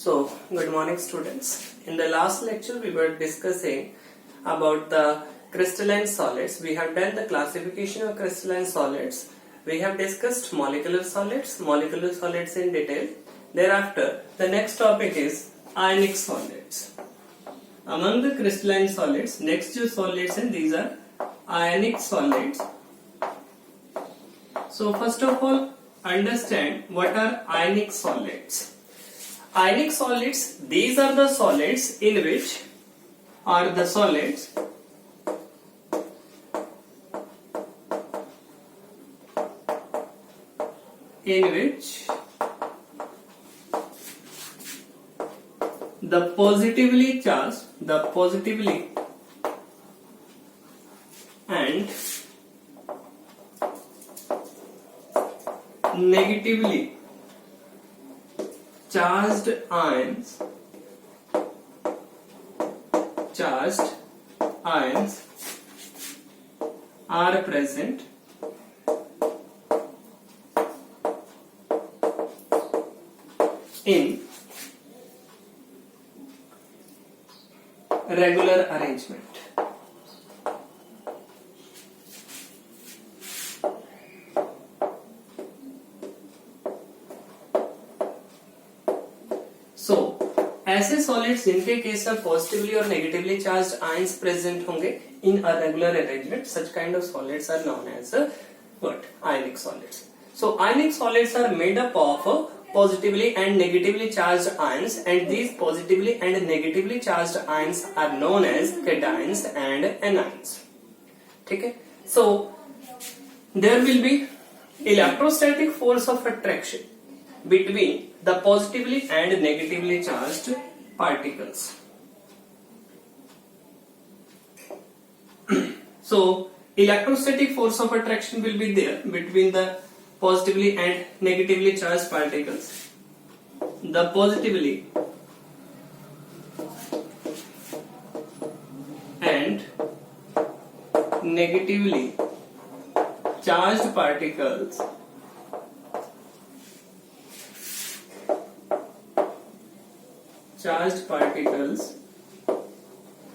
So, good morning students. In the last lecture we were discussing about the crystalline solids. We have done the classification of crystalline solids. We have discussed molecular solids in detail. Thereafter, the next topic is ionic solids. Among the crystalline solids, next two solids and these are ionic solids. So first of all, understand what are ionic solids. Ionic solids, these are the solids in which are the solids in which the positively charged, and negatively charged ions are present in regular arrangement. So, ऐसे solids जिनके case में positively और negatively charged ions present होंगे in a regular arrangement, such kind of solids are known as what? Ionic solids. So, ionic solids are made up of positively and negatively charged ions, and these positively and negatively charged ions are known as cations and anions. ठीक है? So, there will be electrostatic force of attraction between the positively and negatively charged particles. So, electrostatic force of attraction will be there between the positively and negatively charged particles. The positively and negatively charged particles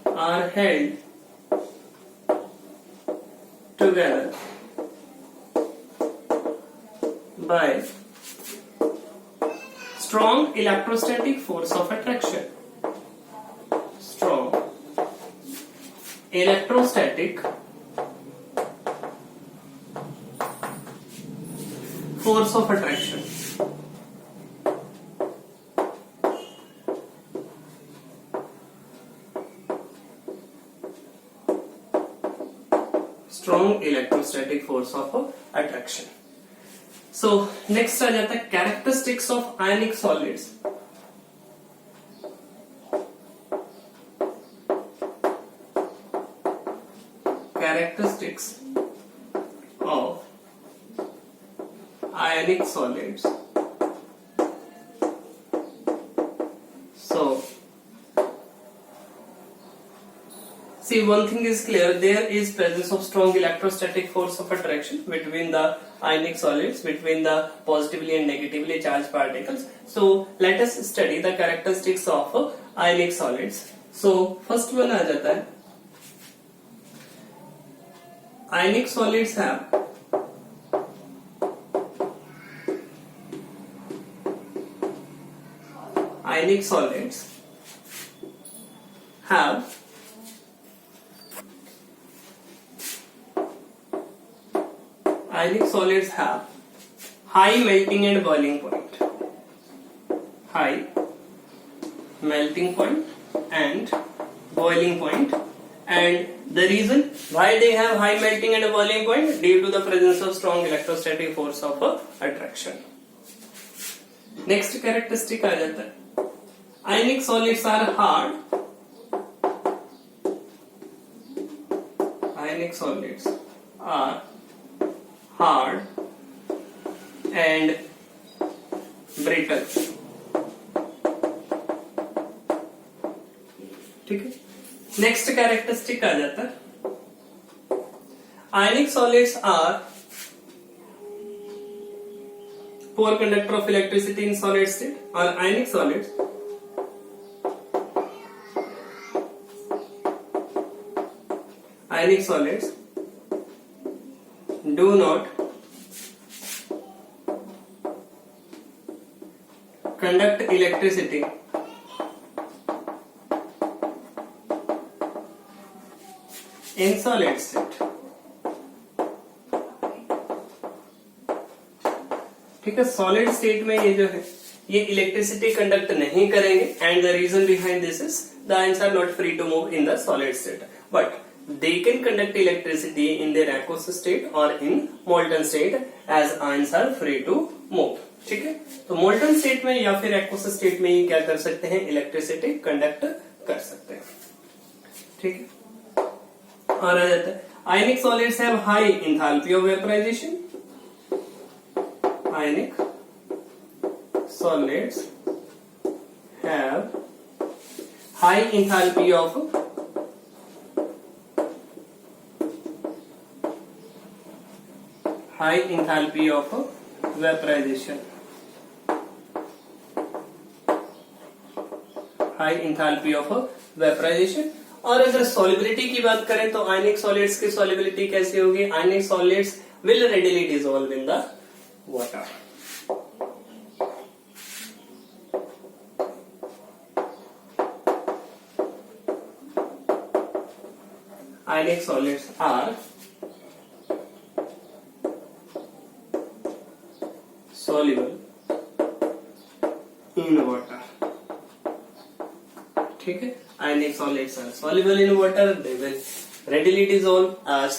are held together by strong electrostatic force of attraction. Strong electrostatic force of attraction. Strong electrostatic force of attraction. So next आ जाता है characteristics of ionic solids. Characteristics of ionic solids. So see, one thing is clear, there is presence of strong electrostatic force of attraction between the ionic solids, between the positively and negatively charged particles. So let us study the characteristics of ionic solids. So first one आ जाता है, ionic solids have ionic solids have high melting and boiling point. High melting point and boiling point. And the reason why they have high melting and boiling point, due to the presence of strong electrostatic force of attraction. Next characteristic आ जाता है, ionic solids are hard. Ionic solids are hard and brittle. ठीक है? Next characteristic आ जाता है, ionic solids are poor conductor of electricity in solid state, or ionic solids ionic solids do not conduct electricity in solid state. ठीक है, solid state में ये जो है ये इलेक्ट्रिसिटी कंडक्ट नहीं करेंगे and the reason behind this is the ions are not free to move in the solid state but they can conduct electricity in their aqueous state or in molten state as ions are free to move. ठीक है, तो molten state में या फिर aqueous state में ये क्या कर सकते हैं, इलेक्ट्रिसिटी कंडक्ट कर सकते हैं. ठीक है, और आ जाता है ionic solids have high enthalpy of vaporization. Ionic solids have high enthalpy of high enthalpy of vaporization. High enthalpy of vaporization. और अगर solubility की बात करें तो आयनिक सॉलिड्स की solubility कैसी होगी, आयनिक solids will readily dissolve in the water. Ionic solids are soluble in water. ठीक है, ionic solids are soluble in water. They will readily dissolve as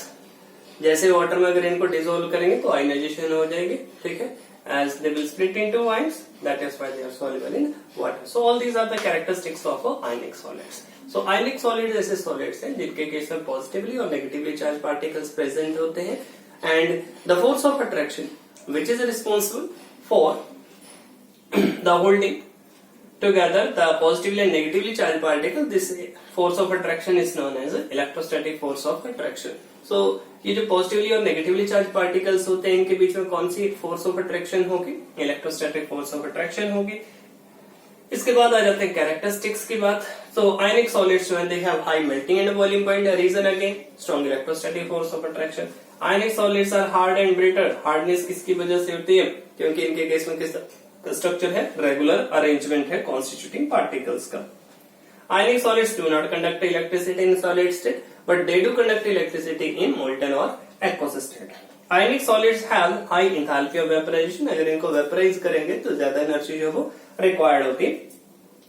जैसे वाटर में अगर इनको डिसॉल्व करेंगे तो आयनाइजेशन हो जाएगी. ठीक है, as they will split into ions, that is why they are soluble in water. So all these are the characteristics of ionic solids. So ionic solids ऐसे solids हैं जिनके केस में पॉजिटिवली और नेगेटिवली चार्ज पार्टिकल्स प्रेजेंट होते हैं and the force of attraction which is responsible for the holding together the positively and negatively charged particles. This force of attraction is known as electrostatic force of attraction. So ये जो positively और negatively charge particles होते हैं इनके बीच में कौन सी force of attraction होगी, electrostatic force of attraction होगी. इसके बाद आ जाते हैं कैरेक्टरिस्टिक्स की बात. तो आयनिक सॉलिड्स जो है they have high melting and boiling point. Reason again strong electrostatic force of attraction. Ionic solids are hard and brittle. Hardness किसकी वजह से होती है, क्योंकि इनके केस में किस स्ट्रक्चर है, रेगुलर अरेंजमेंट है कॉन्स्टिट्यूटिंग पार्टिकल्स का. Ionic solids do not conduct electricity in solid state but they do conduct electricity in molten और aqueous state. Ionic solids have high enthalpy of vaporisation. अगर इनको vaporise करेंगे तो ज्यादा energy जो वो रिक्वायर्ड होती है.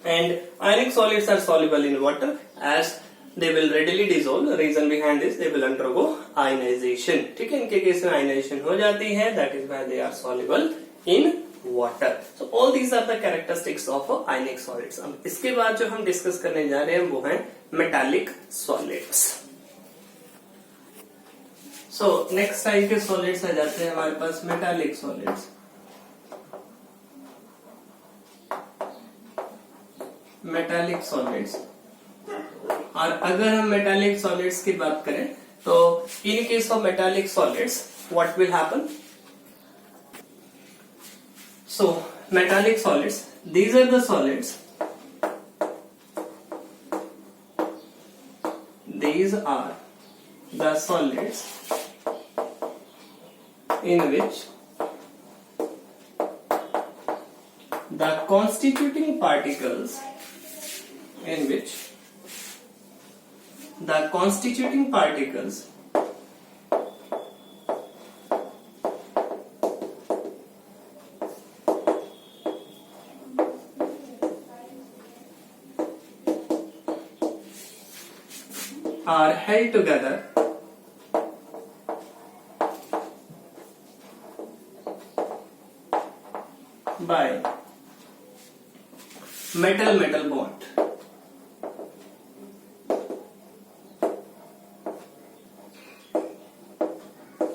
And ionic solids are soluble in water as they will readily dissolve. Reason behind this, they will undergo ionization. ठीक है, इनके केस में ionization हो जाती है. That is why they are soluble in water. So all these are the characteristics of ionic solids. अब इसके बाद जो हम डिस्कस करने जा रहे हैं वो है metallic solids. So next type के solids आ जाते हैं हमारे पास metallic solids. Metallic solids. और अगर हम मेटालिक सॉलिड्स की बात करें तो in case of metallic solids what will happen. So metallic solids, these are the solids, these are the solids in which the constituting particles are held together by metal bond.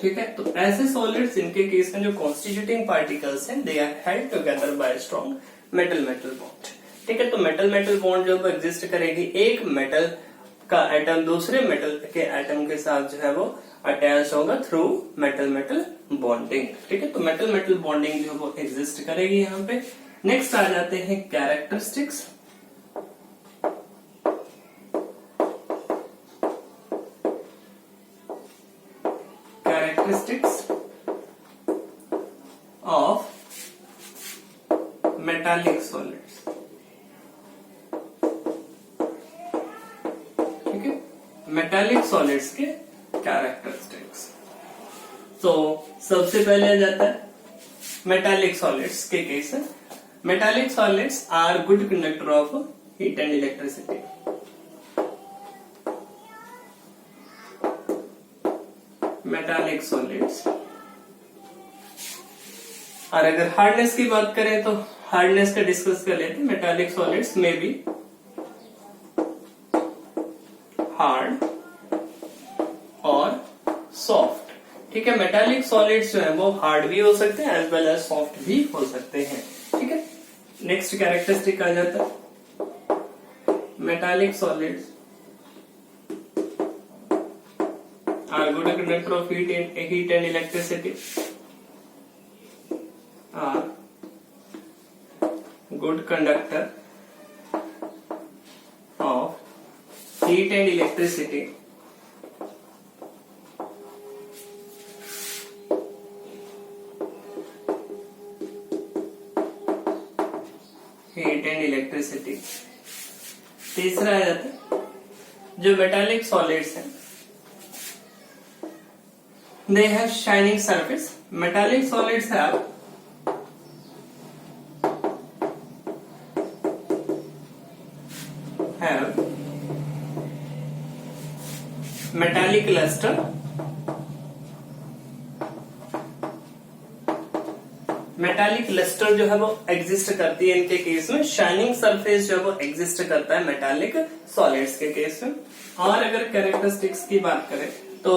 ठीक है, तो ऐसे solids इनके case में जो constituting particles हैं they are held together by strong metal bond. ठीक है, तो मेटल बॉन्ड जो एग्जिस्ट करेगी, एक मेटल का एटम दूसरे मेटल के एटम के साथ जो है वो अटैच होगा थ्रू मेटल बॉन्डिंग. ठीक है, तो मेटल बॉन्डिंग जो वो एग्जिस्ट करेगी यहाँ पे. नेक्स्ट आ जाते हैं characteristics. characteristics of metallic solids. ठीक है, मेटालिक सॉलिड्स के कैरेक्टरिस्टिक्स. तो सबसे पहले आ जाता है मेटालिक सॉलिड्स के केस है. Metallic solids are good conductor of heat and electricity. Metallic solids. और अगर हार्डनेस की बात करें तो हार्डनेस का डिस्कस कर लेते हैं. मेटालिक सॉलिड्स में भी हार्ड और सॉफ्ट. ठीक है, मेटालिक सॉलिड्स जो है वो हार्ड भी हो सकते हैं एज वेल एज सॉफ्ट भी हो सकते हैं. ठीक है, नेक्स्ट कैरेक्टरिस्टिक आ जाता है metallic solids are good conductor of heat and electricity. Are good conductor of heat and electricity. Heat and electricity. तीसरा आ जाता है जो मेटालिक सॉलिड्स हैं, they have shining surface. Metallic solids have metallic luster. Metallic luster जो है वो exist करती है इनके केस में. शाइनिंग सरफेस जो है वो एग्जिस्ट करता है मेटालिक सॉलिड्स के केस में. और अगर कैरेक्टरिस्टिक्स की बात करें तो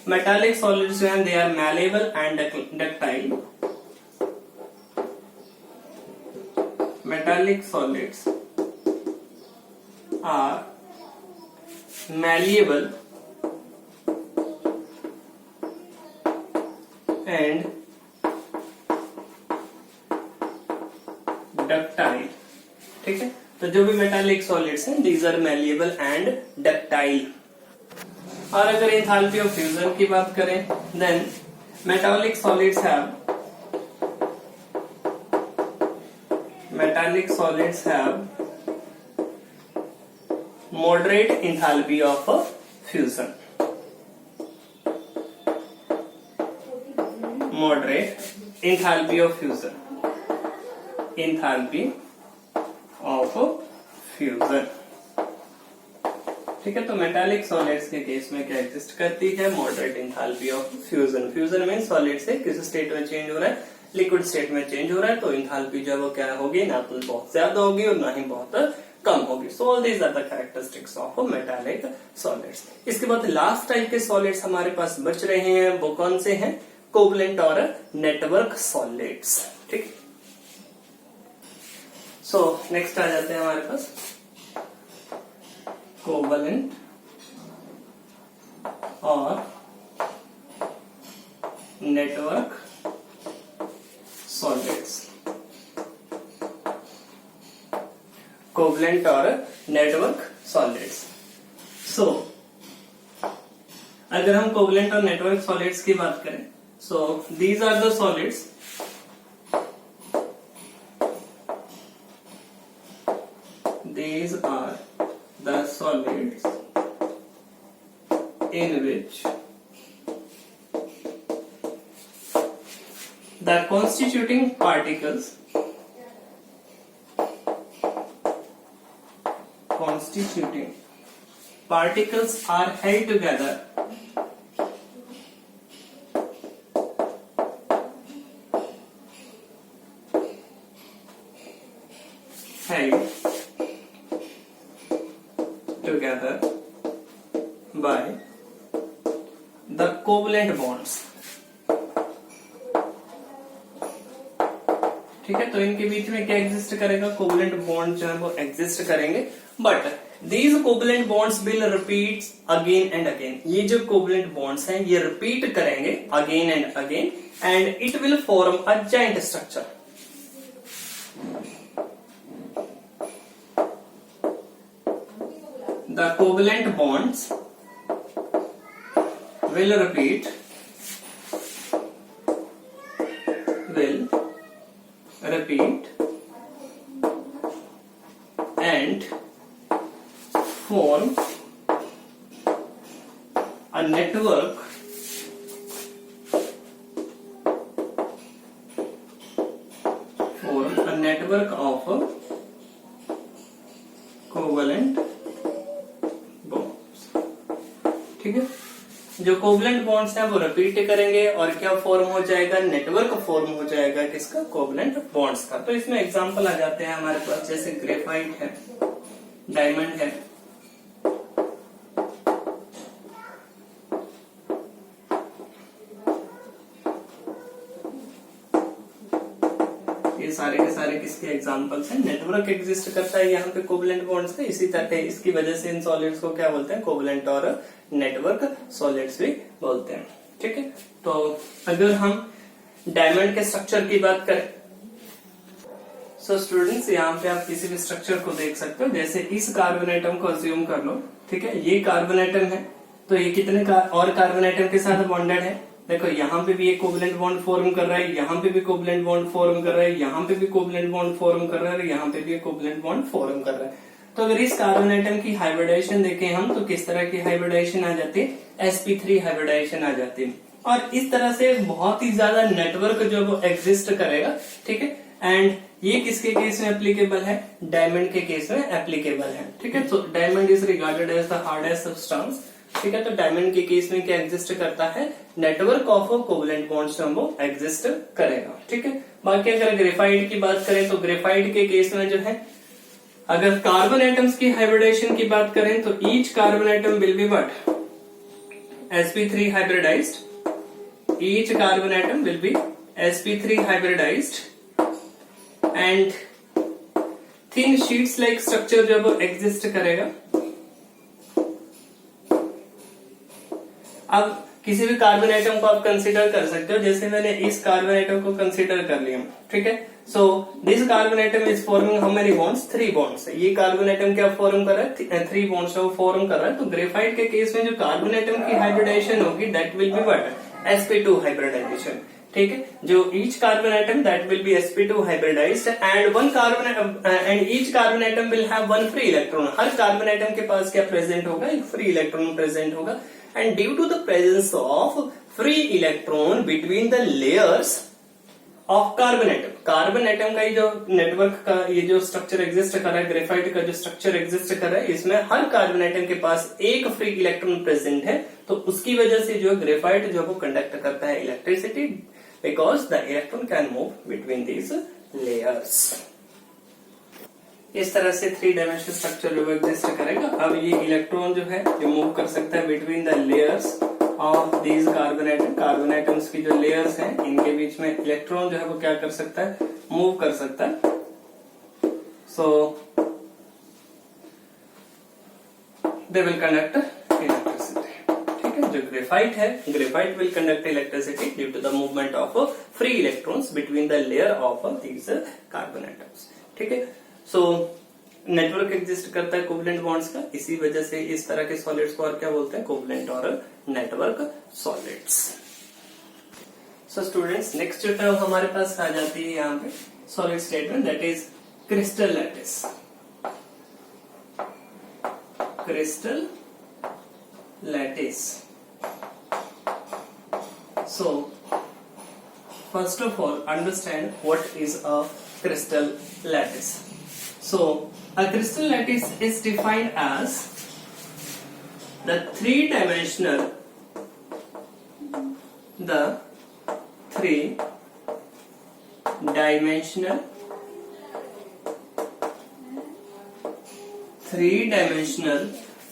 मेटालिक सॉलिड्स जो है they are malleable and ductile. Metallic solids are malleable and ductile. ठीक है, तो जो भी मेटालिक सॉलिड्स हैं these are malleable and ductile. और अगर एंथैल्पी ऑफ फ्यूजन की बात करें then metallic solids have moderate enthalpy of fusion. Moderate enthalpy of fusion. Enthalpy of fusion. ठीक है, तो मेटालिक सॉलिड्स के केस में क्या एग्जिस्ट करती है? Moderate enthalpy of fusion. Fusion mean solid से किस स्टेट में चेंज हो रहा है, लिक्विड स्टेट में चेंज हो रहा है. तो एंथैल्पी जो है वो क्या होगी, ना तो बहुत ज्यादा होगी और ना ही बहुत कम होगी. So all these are the characteristics of metallic solids. इसके बाद लास्ट टाइप के सॉलिड्स हमारे पास बच रहे हैं, वो कौन से हैं? कोवलेंट और नेटवर्क सॉलिड्स. ठीक, सो नेक्स्ट आ जाते हैं हमारे पास कोवलेंट और नेटवर्क सॉलिड्स. कोवलेंट और नेटवर्क सॉलिड्स. सो अगर हम कोवलेंट और नेटवर्क सॉलिड्स की बात करें, so these are the solids in which the constituting particles are held together by the covalent bonds. ठीक है, तो इनके बीच में क्या एग्जिस्ट करेगा? कोवलेंट बॉन्ड जो है वो एग्जिस्ट करेंगे. But these covalent bonds will repeat again and again. ये जो कोवलेंट बॉन्ड्स हैं ये रिपीट करेंगे again and again and it will form a giant structure. The covalent bonds will repeat and form a network of covalent bonds. ठीक है, जो covalent bonds हैं वो रिपीट करेंगे और क्या फॉर्म हो जाएगा, नेटवर्क फॉर्म हो जाएगा किसका, कोवलेंट बॉन्ड्स का। तो इसमें एग्जांपल आ जाते हैं हमारे पास, जैसे ग्रेफाइट है, डायमंड है, ये सारे के सारे किसके एग्जांपल्स हैं। नेटवर्क एग्जिस्ट करता है यहाँ पे कोवलेंट बॉन्ड्स का, इसी तरह इसकी वजह से इन सॉलिड्स को क्या बोलते हैं, कोवलेंट और नेटवर्क सॉलिड्स भी बोलते हैं। ठीक है, तो अगर हम डायमंड के स्ट्रक्चर की बात करें, सो स्टूडेंट्स यहाँ पे आप किसी भी स्ट्रक्चर को देख सकते हो। जैसे इस कार्बन एटम को अज्यूम कर लो, ठीक है, ये कार्बन एटम है, तो ये कितने और कार्बन एटम के साथ बॉन्डेड है। देखो यहाँ पे भी एक कोवलेंट बॉन्ड फॉर्म कर रहा है, यहाँ पे भी कोवलेंट बॉन्ड फॉर्म कर रहा है, यहाँ पे भी कोवलेंट बॉन्ड फॉर्म कर रहा है, यहाँ पे भी कोवलेंट बॉन्ड फॉर्म कर रहा है। तो अगर इस कार्बन एटम की हाइब्रिडाइजेशन देखें हम, तो किस तरह की हाइब्रिडाइजेशन आ जाती है, sp3 हाइब्रिडाइजेशन आ जाती है। और इस तरह से बहुत ही ज्यादा नेटवर्क जो वो एग्जिस्ट करेगा। ठीक है, एंड ये किसके केस में एप्लीकेबल है, डायमंड के केस में एप्लीकेबल है। ठीक है, तो diamond is regarded as the hardest substance. ठीक है, तो डायमंड के केस में क्या एग्जिस्ट करता है, नेटवर्क ऑफ कोवलेंट बॉन्ड्स में वो एग्जिस्ट करेगा। ठीक है, बाकी अगर ग्रेफाइट की बात करें तो ग्रेफाइट के केस में जो है, अगर कार्बन एटम्स की हाइब्रिडाइजेशन की बात करें तो each carbon atom will be what, sp3 hybridized, each carbon atom will be sp3 hybridized and thin sheets like structure जब एग्जिस्ट करेगा। अब किसी भी कार्बन एटम को आप कंसीडर कर सकते हो, जैसे मैंने इस कार्बन एटम को कंसीडर कर लिया। ठीक है, so this carbon atom is forming how many bonds, 3 bonds. ये कार्बन एटम क्या फॉर्म कर रहा है, 3 बॉन्ड्स वो फॉर्म कर रहा है। तो ग्रेफाइट के केस में जो कार्बन एटम की हाइब्रिडाइजेशन होगी that will be what, sp2 hybridization. ठीक है, जो each carbon atom that will be sp2 hybridized and one carbon and each carbon atom will have one free electron. हर carbon atom के पास क्या present होगा, एक फ्री इलेक्ट्रॉन प्रेजेंट होगा। And due to the presence of free electron between the layers of carbon atom, carbon atom का ये जो नेटवर्क का ये जो स्ट्रक्चर एग्जिस्ट कर रहा है, ग्रेफाइट का जो स्ट्रक्चर एग्जिस्ट कर रहा है, इसमें हर कार्बन एटम के पास एक फ्री इलेक्ट्रॉन प्रेजेंट है। तो उसकी वजह से जो ग्रेफाइट जो वो कंडक्ट करता है electricity, because the electron can move between these layers. इस तरह से 3 डायमेंशनल स्ट्रक्चर जो एग्जिस्ट करेगा। अब ये इलेक्ट्रॉन जो है ये मूव कर सकता है between the layers of these carbon atom. Carbon atoms की जो लेयर्स हैं इनके बीच में इलेक्ट्रॉन जो है वो क्या कर सकता है, मूव कर सकता है। So they will conduct electricity. ठीक है, जो ग्रेफाइट है, graphite will conduct electricity due to the movement of free electrons between the layer of these carbon atoms. ठीक है, सो नेटवर्क एग्जिस्ट करता है कोवलेंट बॉन्ड्स का, इसी वजह से इस तरह के सॉलिड्स को और क्या बोलते हैं, कोवलेंट और network solids. So students, next जो टर्म हमारे पास आ जाती है यहाँ पे सॉलिड स्टेट में, that is crystal lattice. Crystal lattice. So first of all understand what is a crystal lattice. So a crystal lattice is defined as the three-dimensional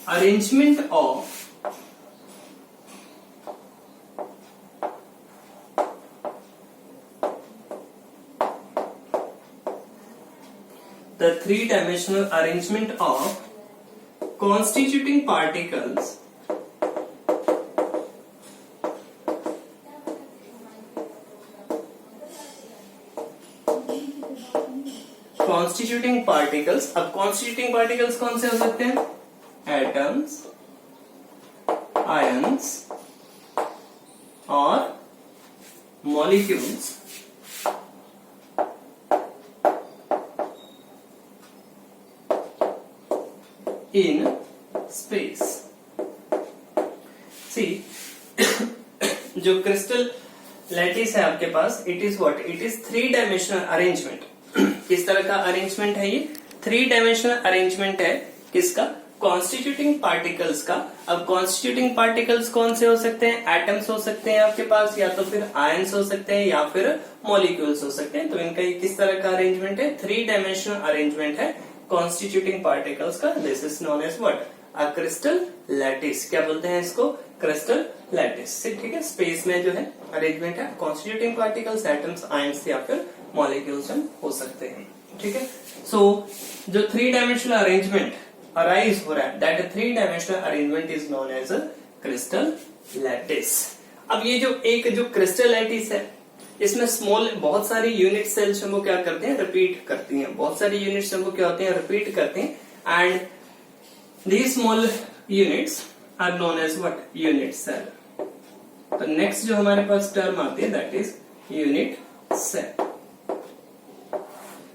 arrangement of the three-dimensional arrangement of constituting particles अब constituting particles कौन से हो सकते हैं, atoms, ions और molecules in space. See, जो crystal lattice है आपके पास, it is what, it is 3 dimensional arrangement. किस तरह का अरेंजमेंट है ये? 3 डायमेंशनल अरेंजमेंट है. किसका? कॉन्स्टिट्यूटिंग पार्टिकल्स का. अब कॉन्स्टिट्यूटिंग पार्टिकल्स कौन से हो सकते हैं? एटम्स हो सकते हैं आपके पास, या तो फिर आयंस हो सकते हैं, या फिर मॉलिक्यूल्स हो सकते हैं. तो इनका ये किस तरह का अरेंजमेंट है? 3 डायमेंशनल अरेंजमेंट है कॉन्स्टिट्यूटिंग पार्टिकल्स का. This is known as what? A crystal lattice. क्या बोलते हैं इसको? Crystal lattice. ठीक है, स्पेस में जो है अरेंजमेंट है कॉन्स्टिट्यूटिंग पार्टिकल्स, एटम्स, आयंस या फिर मॉलिक्यूल्स हो सकते हैं. ठीक है. सो जो 3 डायमेंशनल अरेंजमेंट अराइज हो रहा है, that 3 dimensional arrangement is known as a crystal lattice. अब ये जो क्रिस्टल लैटिस है, इसमें स्मॉल बहुत सारी यूनिट सेल्स हमको क्या करते हैं? रिपीट करती हैं. बहुत सारी यूनिट्स हमको क्या होते हैं? रिपीट करते हैं. And these small units are known as what? Unit cell. तो नेक्स्ट जो हमारे पास टर्म आती है, that is unit cell.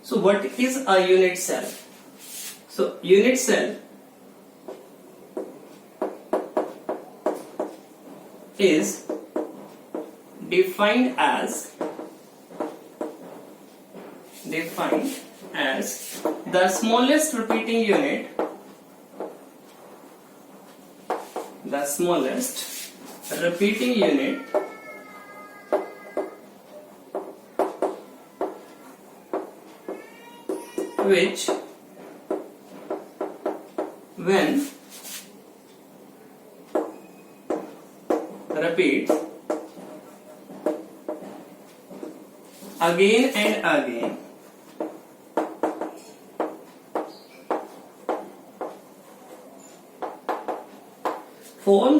So what is a unit cell? So unit cell is defined as the smallest repeating unit, the smallest repeating unit which when repeats again and again form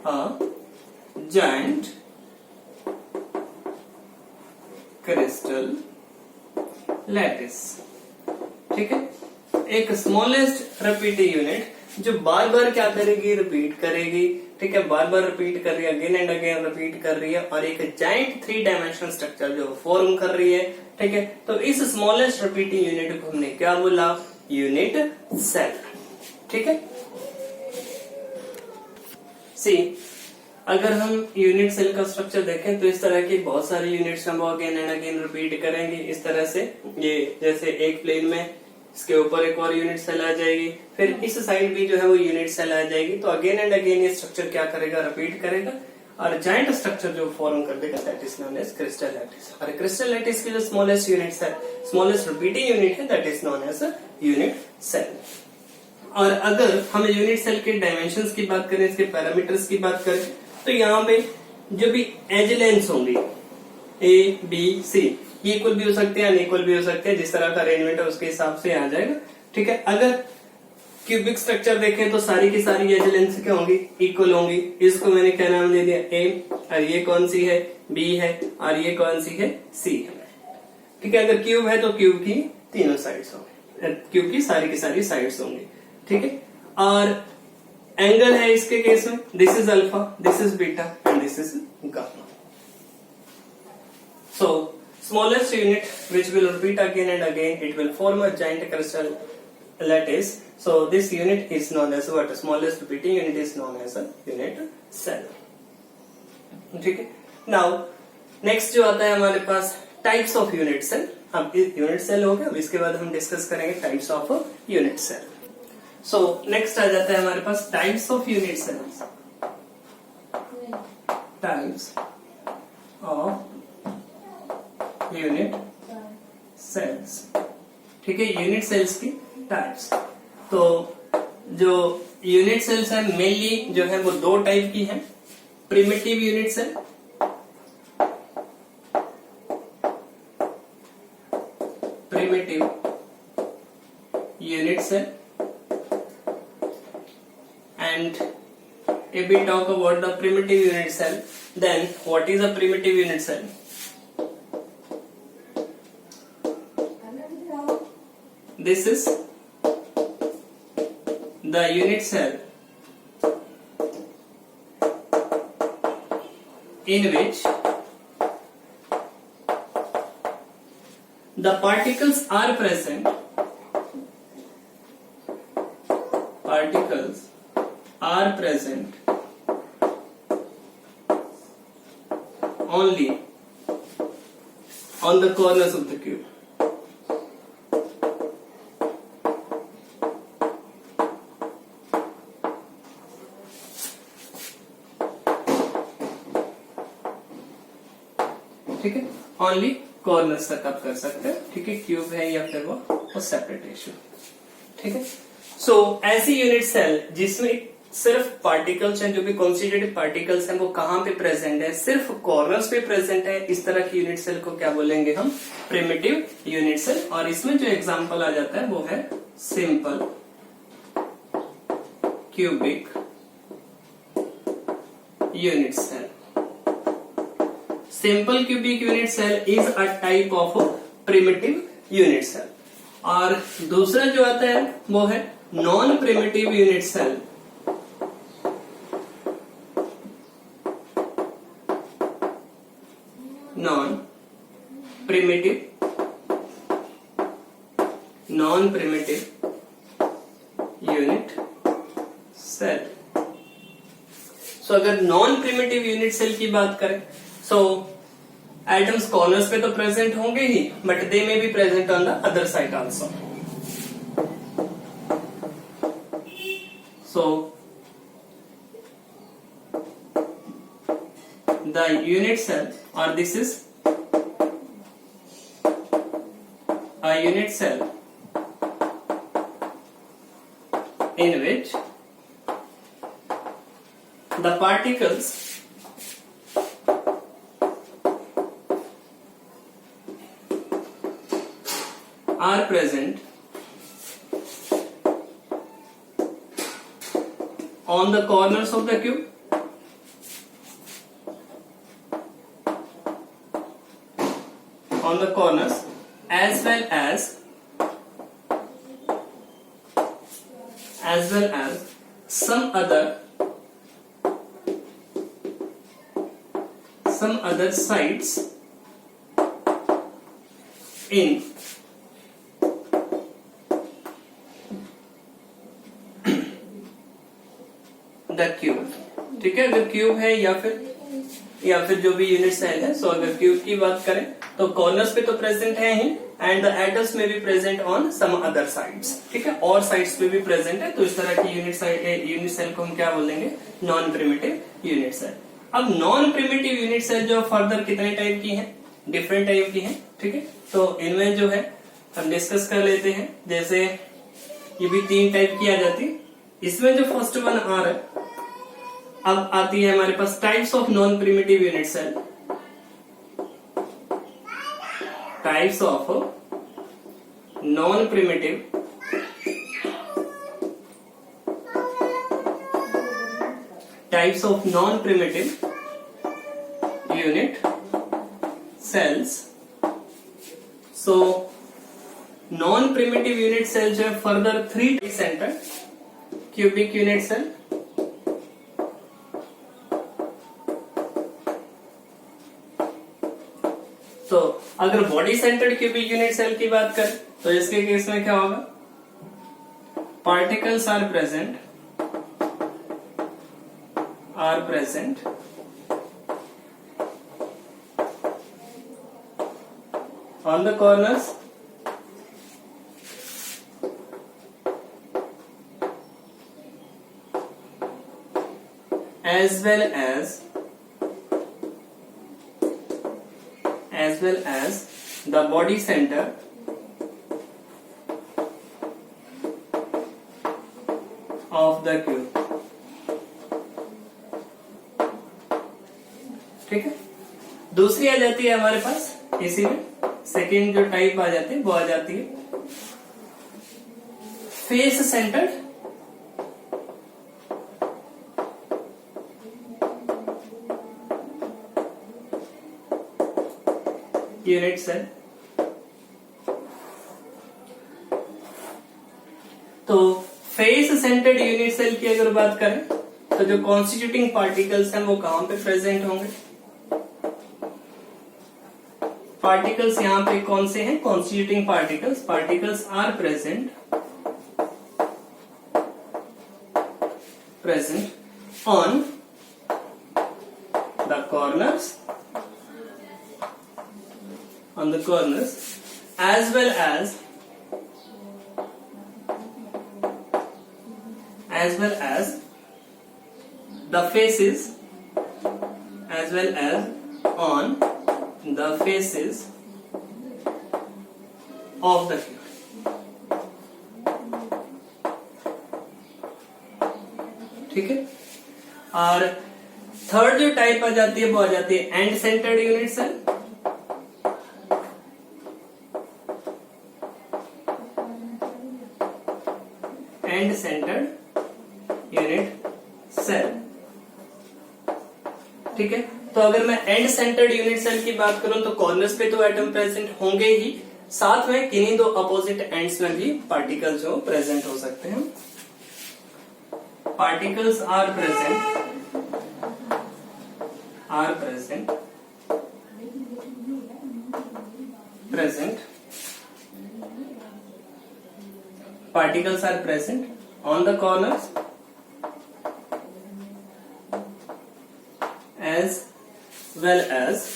a giant crystal lattice. ठीक है, एक smallest repeating unit जो बार बार क्या करेगी? Repeat करेगी. ठीक है, बार बार repeat कर रही है, अगेन एंड अगेन रिपीट कर रही है, और एक जाइंट 3 डायमेंशनल स्ट्रक्चर जो फॉर्म कर रही है. ठीक है, तो इस स्मॉलेस्ट रिपीटिंग यूनिट को हमने क्या बोला? Unit cell. ठीक है. सी, अगर हम यूनिट सेल का स्ट्रक्चर देखें तो इस तरह की बहुत सारी यूनिट्स हम अगेन एंड अगेन रिपीट करेंगे. इस तरह से ये जैसे एक प्लेन में इसके ऊपर एक और यूनिट सेल आ जाएगी, फिर इस साइड भी जो है वो यूनिट सेल आ जाएगी. तो अगेन एंड अगेन ये स्ट्रक्चर क्या करेगा? रिपीट करेगा, और जाइंट स्ट्रक्चर जो फॉर्म कर देगा, that is known as crystal lattice. और क्रिस्टल लैटिस की जो स्मॉलेस्ट यूनिट है, स्मॉलेस्ट रिपीटिंग यूनिट है, that is known as unit cell. और अगर हम यूनिट सेल के डायमेंशंस की बात करें, इसके पैरामीटर्स की बात करें, तो यहाँ पे जो भी एज लेंथ होंगी ए बी सी, इक्वल भी हो सकते हैं, अनइक्वल भी हो सकते हैं. जिस तरह का अरेंजमेंट है उसके हिसाब से आ जाएगा. ठीक है. अगर क्यूबिक स्ट्रक्चर देखें तो सारी की सारी एज लेंथ क्या होंगी? इक्वल होंगी. इसको मैंने क्या नाम दे दिया? ए. और ये कौन सी है? बी है. और ये कौन सी है? सी है. ठीक है. अगर क्यूब है तो क्यूब की तीनों साइड्स होंगी, क्यूब की सारी साइड्स होंगी. ठीक है. और एंगल है इसके केस में, this is alpha, this is beta and this is gamma. So smallest unit which will repeat again and again, it will form a giant crystal lattice. So this unit is known as what? Smallest repeating unit is known as a unit cell. ठीक है. Now next जो आता है हमारे पास types of unit cell. अब unit cell हो गया, अब इसके बाद हम डिस्कस करेंगे types of unit cell. So next आ जाता है हमारे पास types of unit cells. Types of unit cells. ठीक है, यूनिट सेल्स की टाइप्स. तो जो यूनिट सेल्स है मेनली जो है वो 2 टाइप की है. Primitive unit cell, primitive unit cell. And if we talk about the primitive unit cell, then what is a primitive unit cell? This is the unit cell in which the particles are present only on the corners of the cube. ठीक है, only corners तक आप कर सकते हैं। ठीक है, cube है या फिर वो सेपरेट रेशियो। ठीक है, सो ऐसी यूनिट सेल जिसमें सिर्फ पार्टिकल्स हैं, जो भी कॉन्स्टिट्यूटिव पार्टिकल्स हैं वो कहां पे प्रेजेंट है, सिर्फ कॉर्नर्स पे प्रेजेंट है, इस तरह की यूनिट सेल को क्या बोलेंगे हम, प्रिमिटिव यूनिट सेल। और इसमें जो एग्जांपल आ जाता है वो है simple cubic unit cell. Simple cubic unit cell is a type of primitive unit cell. और दूसरा जो आता है वो है non primitive unit cell. Non primitive unit cell. So अगर नॉन प्रिमिटिव यूनिट सेल की बात करें, सो एटम्स कॉर्नर्स पे तो प्रेजेंट होंगे ही, but they may be present on the other side also. So the unit cell, और this is a unit cell in which the particles are present on the corners of the cube, on the corners, as well as some other sites in the cube. ठीक है, अगर cube है या फिर जो भी unit cell है, सो अगर क्यूब की बात करें तो कॉर्नर्स पे तो प्रेजेंट है ही, एंड द एटम्स में भी present on some other sides. ठीक है, और साइड्स पे भी प्रेजेंट है, तो इस तरह की यूनिट सेल को हम क्या बोलेंगे, नॉन प्रिमिटिव यूनिट सेल। अब नॉन प्रिमिटिव यूनिट सेल जो फर्दर कितने टाइप की है, डिफरेंट टाइप की है। ठीक है, तो इनमें जो है हम डिस्कस कर लेते हैं। जैसे ये भी 3 टाइप की आ जाती है। इसमें जो फर्स्ट वन आ रहा है, अब आती है हमारे पास types of non primitive unit cell. Types of non primitive unit cells. So non primitive unit cell जो है further 3 centre cubic unit cell, तो अगर body centred cubic unit cell की बात करें तो इसके केस में क्या होगा, particles are present on the corners as well as the body center of the cube। ठीक है, दूसरी आ जाती है हमारे पास, इसी में सेकेंड जो टाइप आ जाती है वो आ जाती है फेस सेंटर्ड यूनिट सेल। तो फेस सेंटर्ड यूनिट सेल की अगर बात करें तो जो कॉन्स्टिट्यूटिंग पार्टिकल्स हैं वो कहां पे प्रेजेंट होंगे, पार्टिकल्स यहाँ पे कौन से हैं? Constituting particles. Particles are present on the corners as well as the faces, as well as on the faces of the cube. ठीक है. और थर्ड जो टाइप आ जाती है वो आ जाती है end centred unit cell. End centred unit cell. ठीक है. तो अगर मैं एंड सेंटर्ड यूनिट सेल की बात करूं तो कॉर्नर्स पे तो एटम प्रेजेंट होंगे ही, साथ में किन्हीं दो अपोजिट एंड्स में भी पार्टिकल जो प्रेजेंट हो सकते हैं. Particles are present particles are present on the corners as well as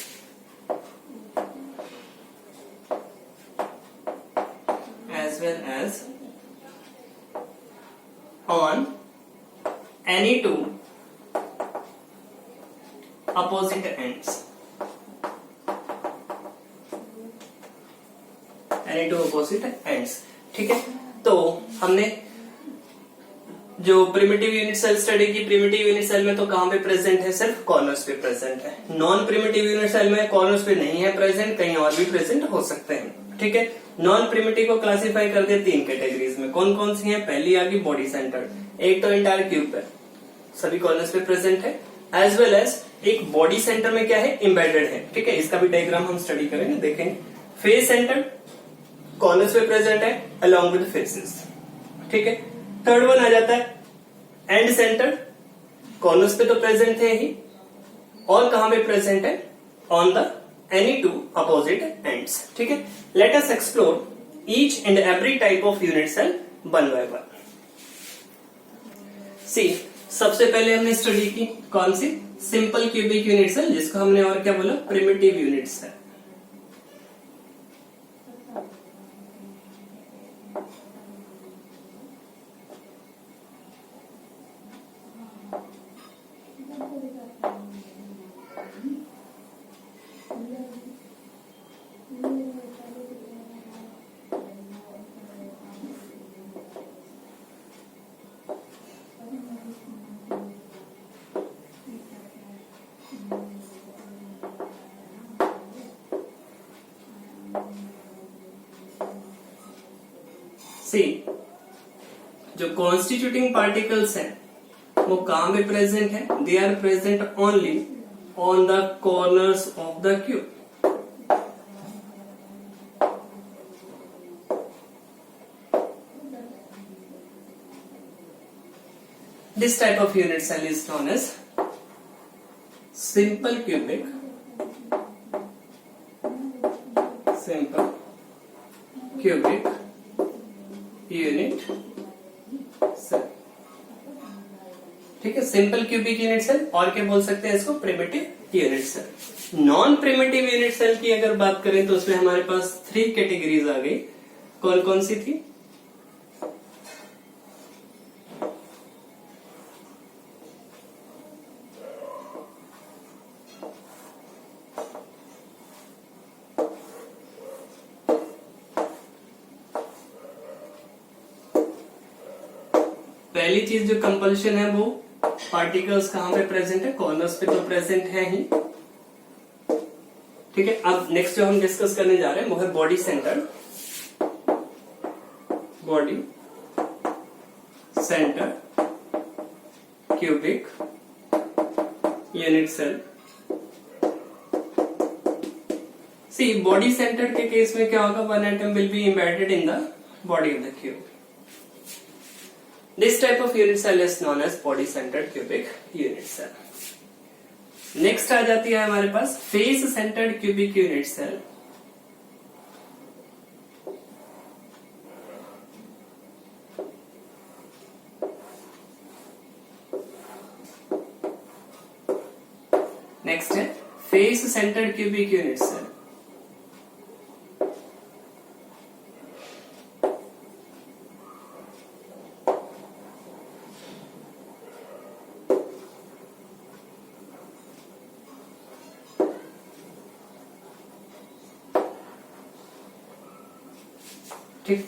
on any two opposite ends. ठीक है. तो हमने जो प्रिमिटिव यूनिट सेल स्टडी की, प्रिमिटिव यूनिट सेल में तो कहां पे प्रेजेंट है? सिर्फ कॉर्नर्स पे प्रेजेंट है. नॉन प्रिमिटिव यूनिट सेल में कॉर्नर्स पे नहीं है प्रेजेंट, कहीं और भी प्रेजेंट हो सकते हैं. ठीक है. नॉन प्रिमिटिव को क्लासिफाई कर दे तीन कैटेगरीज में. कौन कौन सी है? पहली आ गई बॉडी सेंटर्ड. एक तो एंटायर क्यूब पे सभी कॉर्नर्स पे प्रेजेंट है, एज वेल एज एक बॉडी सेंटर में क्या है? एम्बेडेड है. ठीक है. इसका भी डायग्राम हम स्टडी करेंगे, देखेंगे. फेस सेंटर कॉर्नर्स पे प्रेजेंट है अलोंग विद फेसेस. ठीक है. थर्ड वन आ जाता है एंड सेंटर. कॉर्नर्स पे तो प्रेजेंट है ही, और कहां पे प्रेजेंट है? On the any two opposite ends. ठीक है. Let us explore each and every type of unit cell one by one. See, सबसे पहले हमने स्टडी की कौन सी? सिंपल क्यूबिक यूनिट सेल, जिसको हमने और क्या बोला? Primitive unit cell. सी, जो कॉन्स्टिट्यूटिंग पार्टिकल्स हैं वो कहां पे प्रेजेंट है? They are present only on the corners of the cube. This type of unit cell is known as simple cubic unit cell. ठीक है. सिंपल क्यूबिक यूनिट सेल, और क्या बोल सकते हैं इसको? Primitive unit cell. Non primitive unit cell की अगर बात करें तो उसमें हमारे पास 3 कैटेगरीज आ गई. कौन कौन सी थी? पहली चीज जो कंपल्शन है वो पार्टिकल्स कहां पे प्रेजेंट है? कॉर्नर्स पे तो प्रेजेंट है ही. ठीक है. अब नेक्स्ट जो हम डिस्कस करने जा रहे हैं वो है body centre. Cubic unit cell. See, body centre के केस में क्या होगा? One atom will be embedded in the body of the cube. This type of unit cell is known as body centered cubic unit cell. Next आ जाती है हमारे पास face centered cubic unit cell. Next है face centred cubic unit cell. ठीक,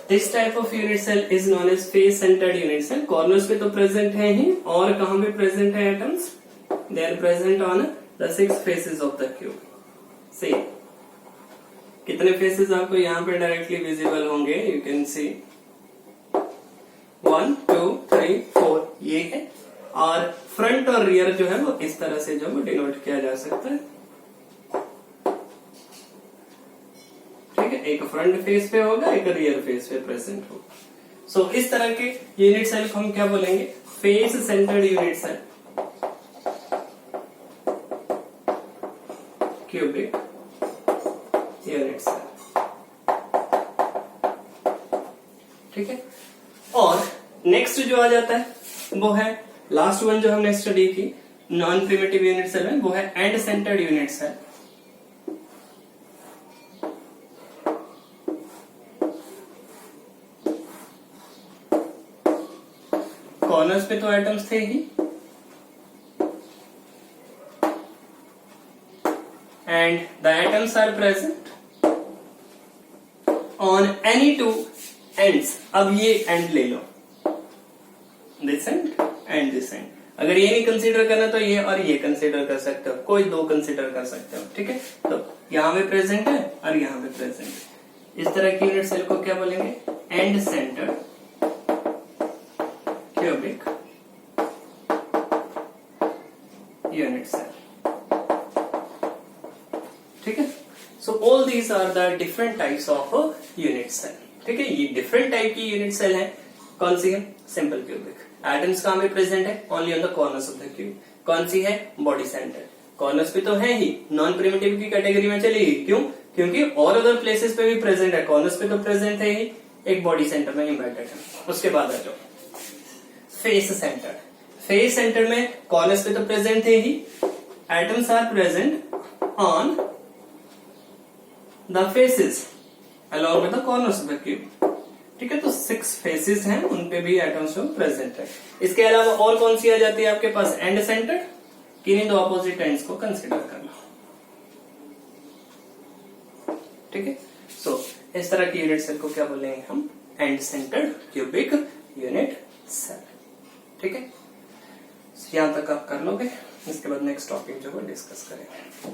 this type of unit cell is known as face centred unit cell. Corners पे तो present है ही, और कहां पे प्रेजेंट है atoms? They are present on the 6 faces of the cube. Same कितने faces आपको यहाँ पे डायरेक्टली विजिबल होंगे? यू कैन सी 1 2 3 4 ये है, और फ्रंट और रियर जो है वो इस तरह से जो है डिनोट किया जा सकता है। ठीक है, एक फ्रंट फेस पे होगा, एक रियर फेस पे प्रेजेंट होगा। सो इस तरह के यूनिट सेल को हम क्या बोलेंगे? Face centred unit cell, cubic unit cell. ठीक है, और नेक्स्ट जो आ जाता है वो है लास्ट वन जो हमने स्टडी की नॉन प्रिमिटिव यूनिट सेल में, वो है end centred unit cell. Corners पे तो एटम्स थे ही, and the atoms are present on any 2 ends. अब ये एंड ले लो, दिस एंड दिस एंड। अगर ये नहीं कंसीडर करना तो ये और ये कंसीडर कर सकते हो, कोई 2 कंसीडर कर सकते हो। ठीक है, तो यहां पे प्रेजेंट है और यहां पे प्रेजेंट है। इस तरह की यूनिट सेल को क्या बोलेंगे? End centred cubic unit cell. ठीक है, so all these are the different types of unit cell. ठीक है, ये डिफरेंट टाइप की यूनिट सेल है। कौन सी है? Simple cubic. एटम्स कहां पे प्रेजेंट है? Only on the corners of the cube. कौन सी है? Body centred. कॉर्नर्स पे तो है ही, नॉन प्रिमिटिव की कैटेगरी में चलेगी। क्यों? क्योंकि और अदर प्लेसेस पे भी प्रेजेंट है, कॉर्नर्स पे तो प्रेजेंट है ही, एक बॉडी सेंटर में एम्बेडेड है। उसके बाद आ जाओ फेस सेंटर्ड। फेस सेंटर में कॉर्नर्स पे तो प्रेजेंट है ही, atoms are present on the faces along with the corners of the cube. ठीक है, तो 6 फेसेस हैं, उनपे भी एटम्स प्रेजेंट है। इसके अलावा और कौन सी आ जाती है आपके पास? And centred. किन्हीं 2 अपोजिट एंड्स को कंसीडर करना। ठीक है, सो इस तरह की यूनिट सेल को क्या बोलेंगे हम? End centred cubic unit cell. ठीक है, यहां तक आप कर लोगे, इसके बाद नेक्स्ट टॉपिक जो है डिस्कस करेंगे।